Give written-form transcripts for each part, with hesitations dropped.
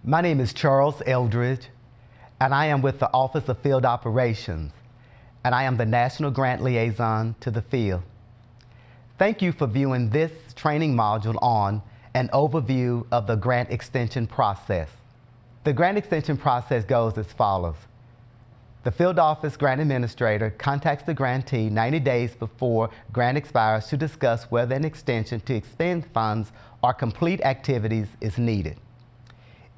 My name is Charles Eldridge, and I am with the Office of Field Operations, and I am the National Grant Liaison to the field. Thank you for viewing this training module on an overview of the grant extension process. The grant extension process goes as follows. The Field Office Grant Administrator contacts the grantee 90 days before grant expires to discuss whether an extension to expend funds or complete activities is needed.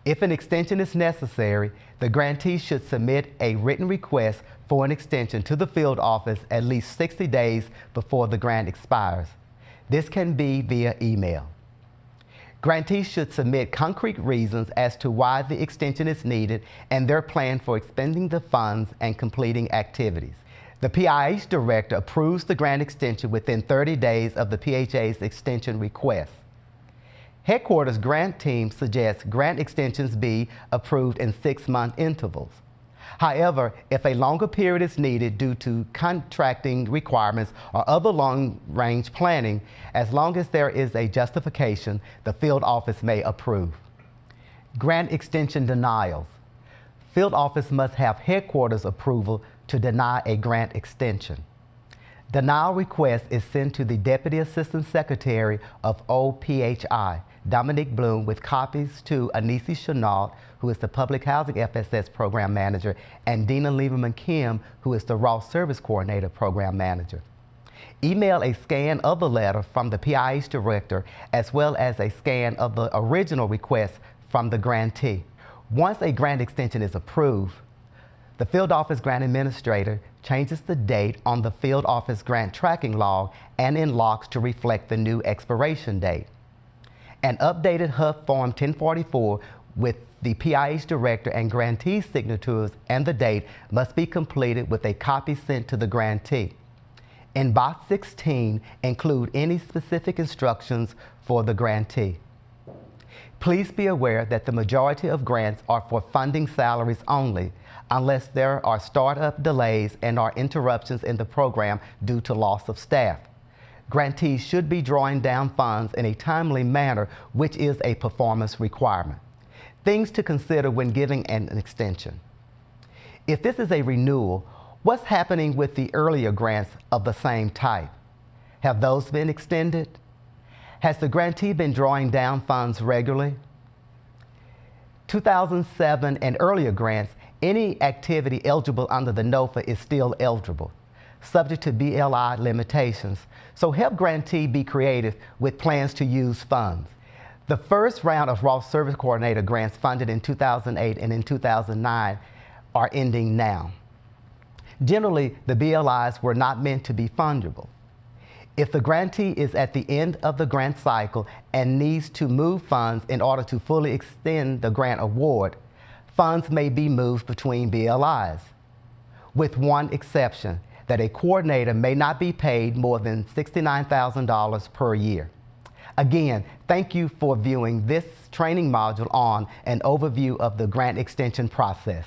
If an extension is necessary, the grantee should submit a written request for an extension to the field office at least 60 days before the grant expires. This can be via email. Grantees should submit concrete reasons as to why the extension is needed and their plan for expending the funds and completing activities. The PIH Director approves the grant extension within 30 days of the PHA's extension request. Headquarters grant team suggests grant extensions be approved in 6-month intervals. However, if a longer period is needed due to contracting requirements or other long-range planning, as long as there is a justification, the field office may approve. Grant extension denials. Field office must have headquarters approval to deny a grant extension. Denial request is sent to the Deputy Assistant Secretary of OPHI, Dominique Bloom, with copies to Anisi Chenault, who is the Public Housing FSS Program Manager, and Dina Lieberman Kim, who is the Ross Service Coordinator Program Manager. Email a scan of the letter from the PIH Director as well as a scan of the original request from the grantee. Once a grant extension is approved, the Field Office Grant Administrator changes the date on the Field Office Grant Tracking Log and in logs to reflect the new expiration date. An updated HUF Form 1044 with the PIH Director and grantee signatures and the date must be completed with a copy sent to the grantee. In Box 16, include any specific instructions for the grantee. Please be aware that the majority of grants are for funding salaries only, unless there are startup delays and or interruptions in the program due to loss of staff. Grantees should be drawing down funds in a timely manner, which is a performance requirement. Things to consider when giving an extension. If this is a renewal, what's happening with the earlier grants of the same type? Have those been extended? Has the grantee been drawing down funds regularly? 2007 and earlier grants, any activity eligible under the NOFA is still eligible, subject to BLI limitations. So help grantee be creative with plans to use funds. The first round of Ross Service Coordinator grants funded in 2008 and in 2009 are ending now. Generally, the BLIs were not meant to be fungible. If the grantee is at the end of the grant cycle and needs to move funds in order to fully extend the grant award, funds may be moved between BLIs, with one exception, that a coordinator may not be paid more than $69,000 per year. Again, thank you for viewing this training module on an overview of the grant extension process.